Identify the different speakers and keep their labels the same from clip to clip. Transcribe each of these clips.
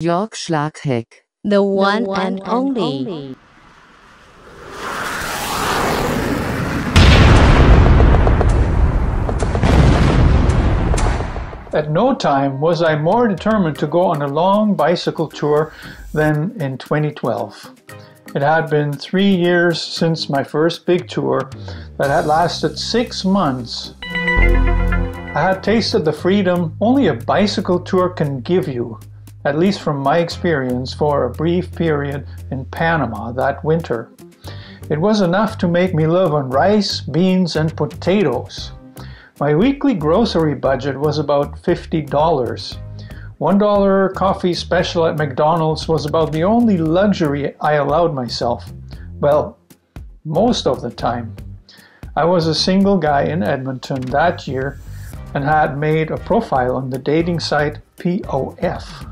Speaker 1: Xel-Ha,
Speaker 2: the one and only.
Speaker 3: At no time was I more determined to go on a long bicycle tour than in 2012. It had been 3 years since my first big tour that had lasted 6 months. I had tasted the freedom only a bicycle tour can give you, at least from my experience, for a brief period in Panama that winter. It was enough to make me live on rice, beans, and potatoes. My weekly grocery budget was about $50. $1 coffee special at McDonald's was about the only luxury I allowed myself. Well, most of the time. I was a single guy in Edmonton that year and had made a profile on the dating site POF.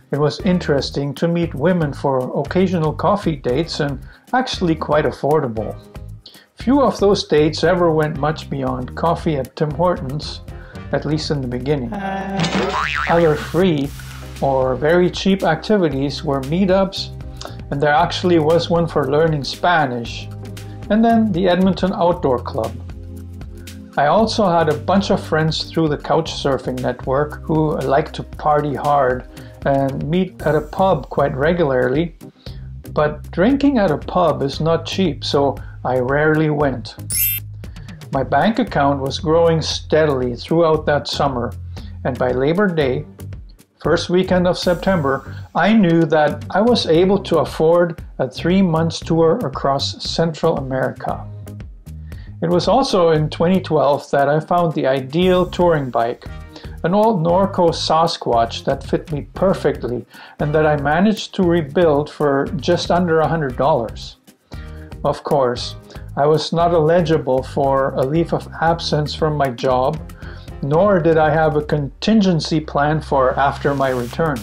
Speaker 3: It was interesting to meet women for occasional coffee dates and actually quite affordable. Few of those dates ever went much beyond coffee at Tim Hortons, at least in the beginning. Other free or very cheap activities were meetups, and there actually was one for learning Spanish, and then the Edmonton Outdoor Club. I also had a bunch of friends through the Couchsurfing network who liked to party hard and meet at a pub quite regularly, but drinking at a pub is not cheap, so I rarely went. My bank account was growing steadily throughout that summer, and by Labor Day, first weekend of September, I knew that I was able to afford a 3-month tour across Central America. It was also in 2012 that I found the ideal touring bike, an old Norco Sasquatch that fit me perfectly and that I managed to rebuild for just under $100. Of course, I was not eligible for a leave of absence from my job, nor did I have a contingency plan for after my return.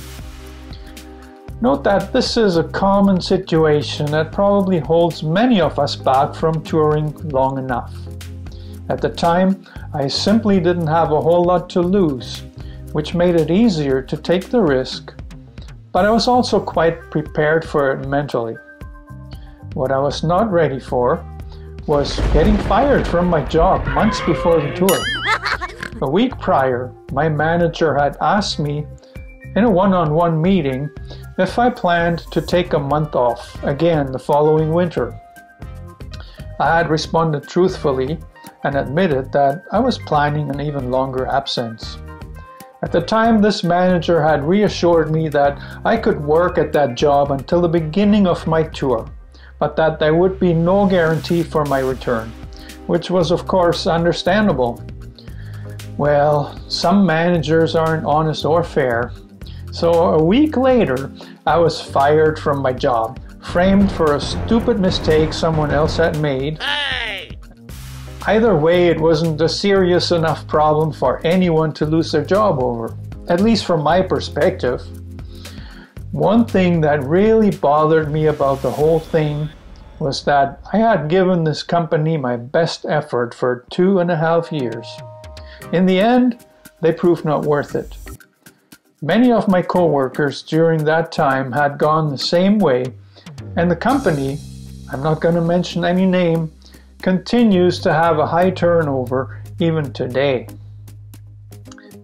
Speaker 3: Note that this is a common situation that probably holds many of us back from touring long enough. At the time, I simply didn't have a whole lot to lose, which made it easier to take the risk, but I was also quite prepared for it mentally. What I was not ready for was getting fired from my job months before the tour. A week prior, my manager had asked me in a one-on-one meeting if I planned to take a month off again the following winter. I had responded truthfully and admitted that I was planning an even longer absence. At the time, this manager had reassured me that I could work at that job until the beginning of my tour, but that there would be no guarantee for my return, which was of course understandable. Well, some managers aren't honest or fair, so a week later I was fired from my job, framed for a stupid mistake someone else had made. Either way, it wasn't a serious enough problem for anyone to lose their job over, at least from my perspective. One thing that really bothered me about the whole thing was that I had given this company my best effort for 2.5 years. In the end, they proved not worth it. Many of my coworkers during that time had gone the same way, and the company, I'm not going to mention any name, continues to have a high turnover even today.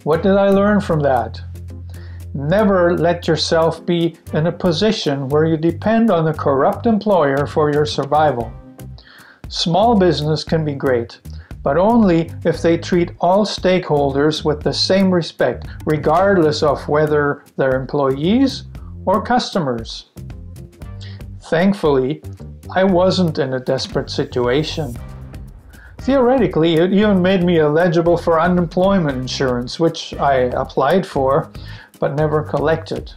Speaker 3: What did I learn from that? Never let yourself be in a position where you depend on a corrupt employer for your survival. Small business can be great, but only if they treat all stakeholders with the same respect, regardless of whether they're employees or customers. Thankfully, I wasn't in a desperate situation. Theoretically, it even made me eligible for unemployment insurance, which I applied for, but never collected.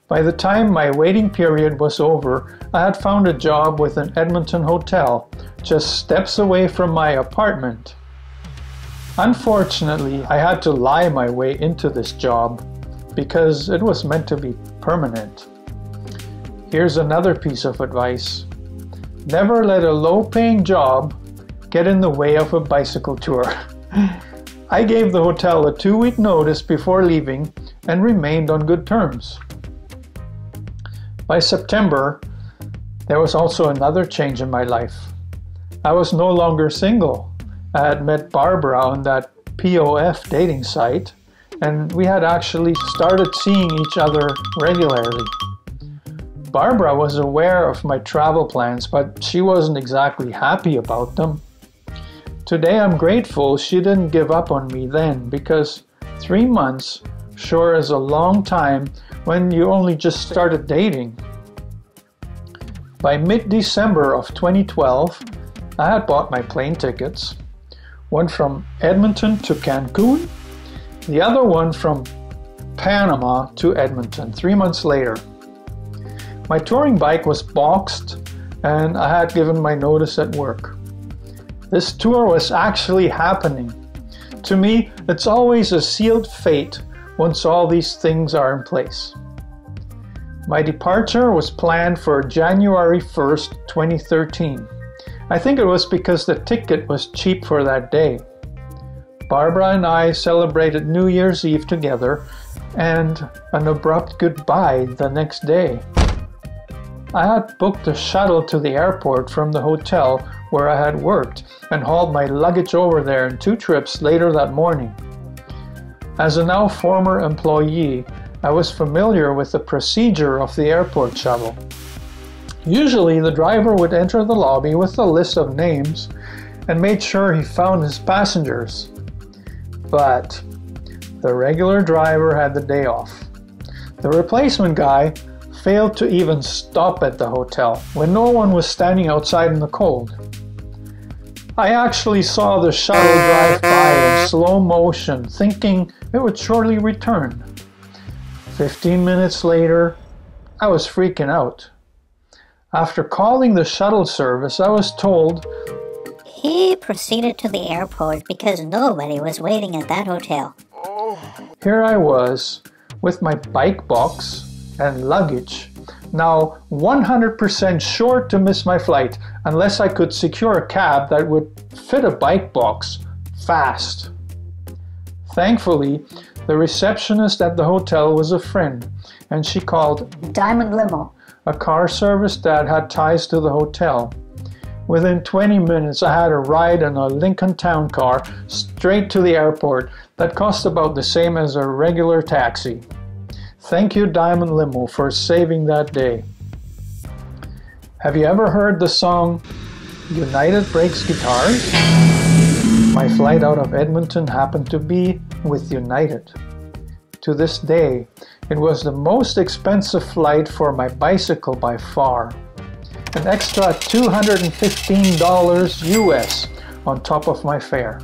Speaker 3: By the time my waiting period was over, I had found a job with an Edmonton hotel, just steps away from my apartment. Unfortunately, I had to lie my way into this job, because it was meant to be permanent. Here's another piece of advice. Never let a low-paying job get in the way of a bicycle tour. I gave the hotel a 2-week notice before leaving and remained on good terms. By September, there was also another change in my life. I was no longer single. I had met Barbara on that POF dating site, and we had actually started seeing each other regularly. Barbara was aware of my travel plans, but she wasn't exactly happy about them. Today I'm grateful she didn't give up on me then, because 3 months sure is a long time when you only just started dating. By mid-December of 2012, I had bought my plane tickets, one from Edmonton to Cancun, the other one from Panama to Edmonton 3 months later. My touring bike was boxed and I had given my notice at work. This tour was actually happening. To me, it's always a sealed fate once all these things are in place. My departure was planned for January 1st, 2013. I think it was because the ticket was cheap for that day. Barbara and I celebrated New Year's Eve together and an abrupt goodbye the next day. I had booked a shuttle to the airport from the hotel where I had worked and hauled my luggage over there in 2 trips later that morning. As a now former employee, I was familiar with the procedure of the airport shuttle. Usually the driver would enter the lobby with a list of names and made sure he found his passengers. But the regular driver had the day off. The replacement guy failed to even stop at the hotel when no one was standing outside in the cold. I actually saw the shuttle drive by in slow motion, thinking it would shortly return. 15 minutes later, I was freaking out. After calling the shuttle service, I was told
Speaker 1: he proceeded to the airport because nobody was waiting at that hotel.
Speaker 3: Here I was with my bike box and luggage, now 100% sure to miss my flight unless I could secure a cab that would fit a bike box fast. Thankfully, the receptionist at the hotel was a friend, and she called
Speaker 1: Diamond Limo,
Speaker 3: a car service that had ties to the hotel. Within 20 minutes, I had a ride in a Lincoln Town car straight to the airport that cost about the same as a regular taxi. Thank you, Diamond Limo, for saving that day. Have you ever heard the song United Breaks Guitars? My flight out of Edmonton happened to be with United. To this day, it was the most expensive flight for my bicycle by far. An extra $215 US on top of my fare.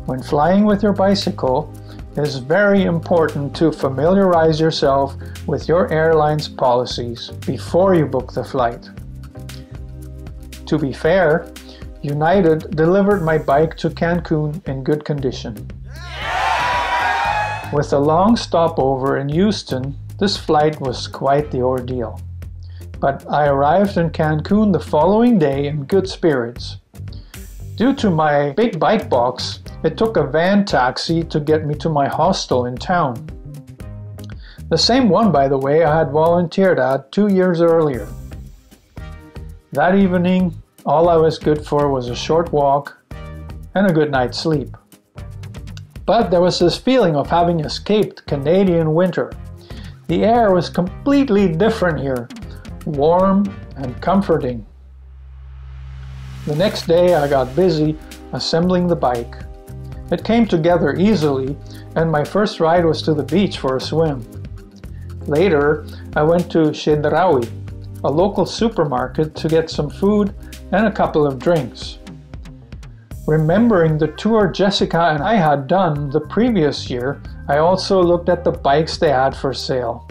Speaker 3: When flying with your bicycle, it is very important to familiarize yourself with your airline's policies before you book the flight. To be fair, United delivered my bike to Cancun in good condition. With a long stopover in Houston, this flight was quite the ordeal. But I arrived in Cancun the following day in good spirits. Due to my big bike box, it took a van taxi to get me to my hostel in town. The same one, by the way, I had volunteered at 2 years earlier. That evening, all I was good for was a short walk and a good night's sleep. But there was this feeling of having escaped Canadian winter. The air was completely different here, warm and comforting. The next day I got busy assembling the bike. It came together easily, and my first ride was to the beach for a swim. Later, I went to Chedraui, a local supermarket, to get some food and a couple of drinks. Remembering the tour Jessica and I had done the previous year, I also looked at the bikes they had for sale.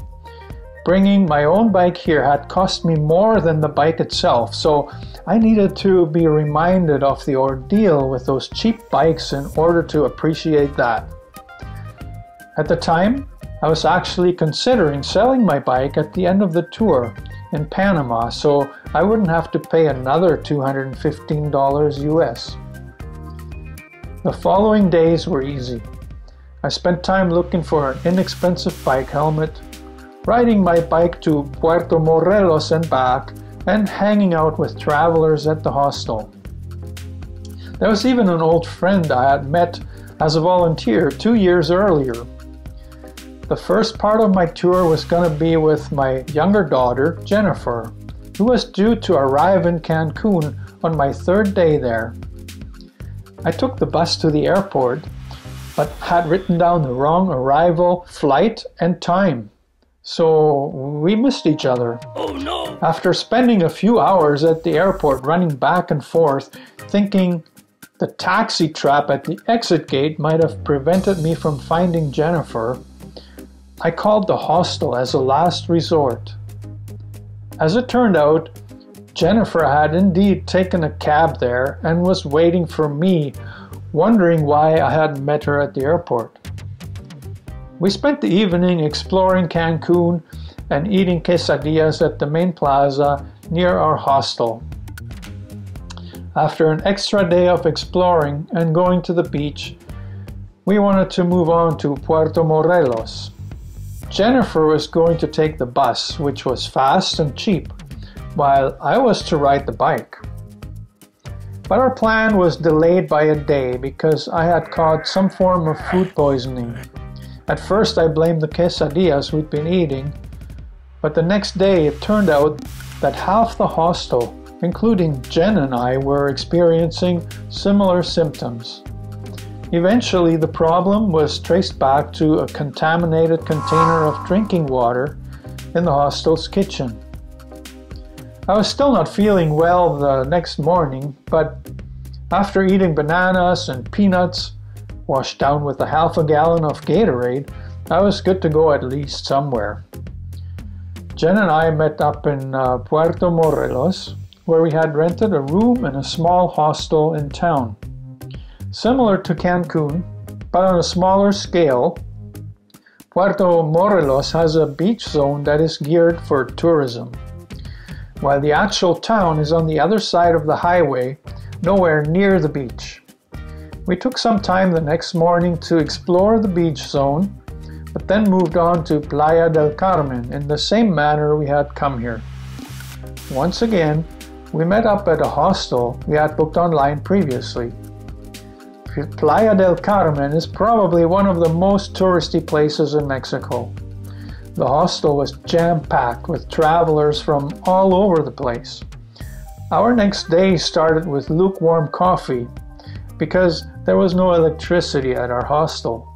Speaker 3: Bringing my own bike here had cost me more than the bike itself, so I needed to be reminded of the ordeal with those cheap bikes in order to appreciate that. At the time, I was actually considering selling my bike at the end of the tour in Panama, so I wouldn't have to pay another $215 US. The following days were easy. I spent time looking for an inexpensive bike helmet, riding my bike to Puerto Morelos and back, and hanging out with travelers at the hostel. There was even an old friend I had met as a volunteer 2 years earlier. The first part of my tour was going to be with my younger daughter, Jennifer, who was due to arrive in Cancun on my 3rd day there. I took the bus to the airport, but had written down the wrong arrival, flight, and time. So we missed each other.
Speaker 4: Oh no!
Speaker 3: After spending a few hours at the airport running back and forth, thinking the taxi trap at the exit gate might have prevented me from finding Jennifer, I called the hostel as a last resort. As it turned out, Jennifer had indeed taken a cab there and was waiting for me, wondering why I hadn't met her at the airport. We spent the evening exploring Cancun and eating quesadillas at the main plaza near our hostel. After an extra day of exploring and going to the beach, we wanted to move on to Puerto Morelos. Jennifer was going to take the bus, which was fast and cheap, while I was to ride the bike. But our plan was delayed by a day because I had caught some form of food poisoning. At first I blamed the quesadillas we'd been eating, but the next day it turned out that half the hostel, including Jen and I, were experiencing similar symptoms. Eventually, the problem was traced back to a contaminated container of drinking water in the hostel's kitchen. I was still not feeling well the next morning, but after eating bananas and peanuts, washed down with half a gallon of Gatorade, I was good to go at least somewhere. Jen and I met up in Puerto Morelos, where we had rented a room in a small hostel in town. Similar to Cancun, but on a smaller scale, Puerto Morelos has a beach zone that is geared for tourism, while the actual town is on the other side of the highway, nowhere near the beach. We took some time the next morning to explore the beach zone, but then moved on to Playa del Carmen in the same manner we had come here. Once again, we met up at a hostel we had booked online previously. Playa del Carmen is probably one of the most touristy places in Mexico. The hostel was jam-packed with travelers from all over the place. Our next day started with lukewarm coffee because there was no electricity at our hostel.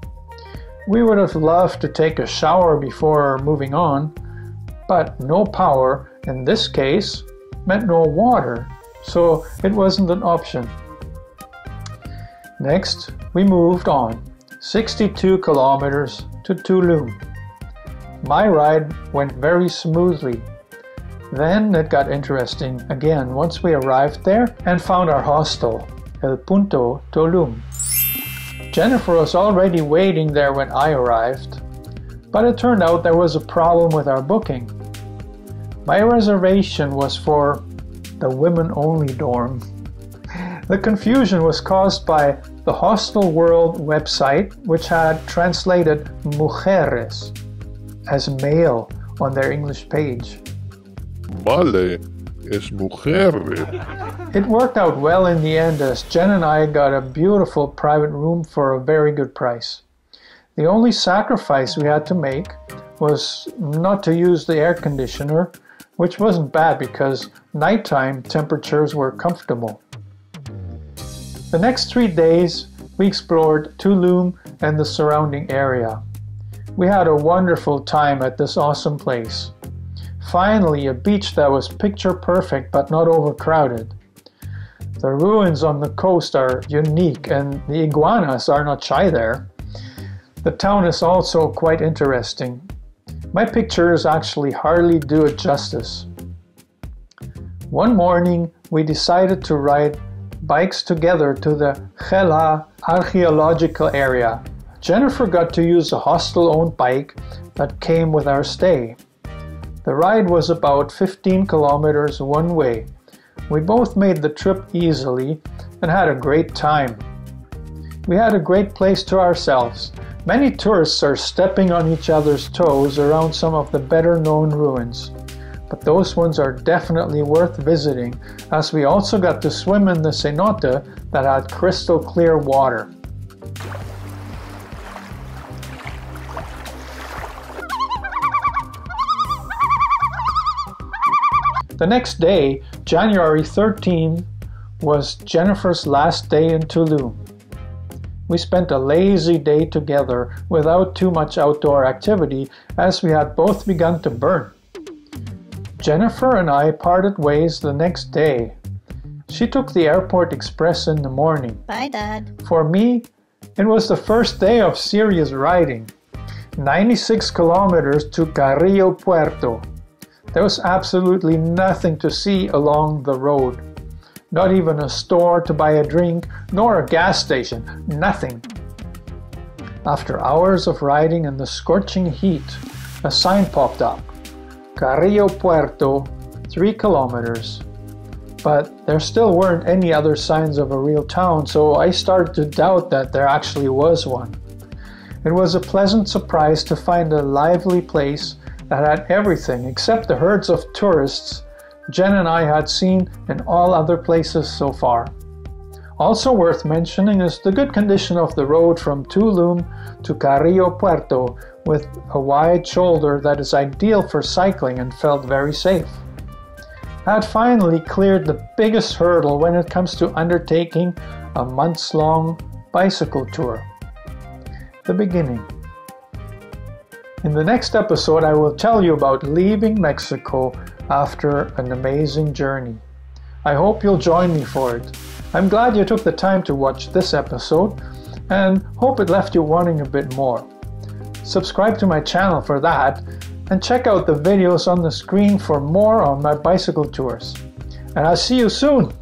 Speaker 3: We would have loved to take a shower before moving on, but no power in this case meant no water, so it wasn't an option. Next, we moved on, 62 kilometers to Tulum. My ride went very smoothly. Then it got interesting again once we arrived there and found our hostel, El Punto, Tulum. Jennifer was already waiting there when I arrived, but it turned out there was a problem with our booking. My reservation was for the women-only dorm. The confusion was caused by the Hostel World website, which had translated mujeres as male on their English page.
Speaker 4: Vale, es mujer.
Speaker 3: It worked out well in the end as Jen and I got a beautiful private room for a very good price. The only sacrifice we had to make was not to use the air conditioner, which wasn't bad because nighttime temperatures were comfortable. The next 3 days, we explored Tulum and the surrounding area. We had a wonderful time at this awesome place. Finally, a beach that was picture perfect but not overcrowded. The ruins on the coast are unique and the iguanas are not shy there. The town is also quite interesting. My pictures actually hardly do it justice. One morning, we decided to ride bikes together to the Xel-Ha archaeological area. Jennifer got to use a hostel-owned bike that came with our stay. The ride was about 15 kilometers one way. We both made the trip easily and had a great time. We had a great place to ourselves, Many tourists are stepping on each other's toes around some of the better known ruins, but those ones are definitely worth visiting, as we also got to swim in the cenote that had crystal clear water. The next day, January 13, was Jennifer's last day in Tulum. We spent a lazy day together without too much outdoor activity, as we had both begun to burn. Jennifer and I parted ways the next day. She took the airport express in the morning.
Speaker 1: Bye, Dad.
Speaker 3: For me, it was the first day of serious riding. 96 kilometers to Carillo Puerto. There was absolutely nothing to see along the road. Not even a store to buy a drink, nor a gas station, nothing. After hours of riding in the scorching heat, a sign popped up. Carillo Puerto, 3 kilometers. But there still weren't any other signs of a real town, so I started to doubt that there actually was one. It was a pleasant surprise to find a lively place that had everything except the herds of tourists Jen and I had seen in all other places so far. Also worth mentioning is the good condition of the road from Tulum to Carillo Puerto, with a wide shoulder that is ideal for cycling and felt very safe. I had finally cleared the biggest hurdle when it comes to undertaking a months-long bicycle tour. The beginning. In the next episode, I will tell you about leaving Mexico after an amazing journey. I hope you'll join me for it. I'm glad you took the time to watch this episode and hope it left you wanting a bit more. Subscribe to my channel for that and check out the videos on the screen for more on my bicycle tours. And I'll see you soon!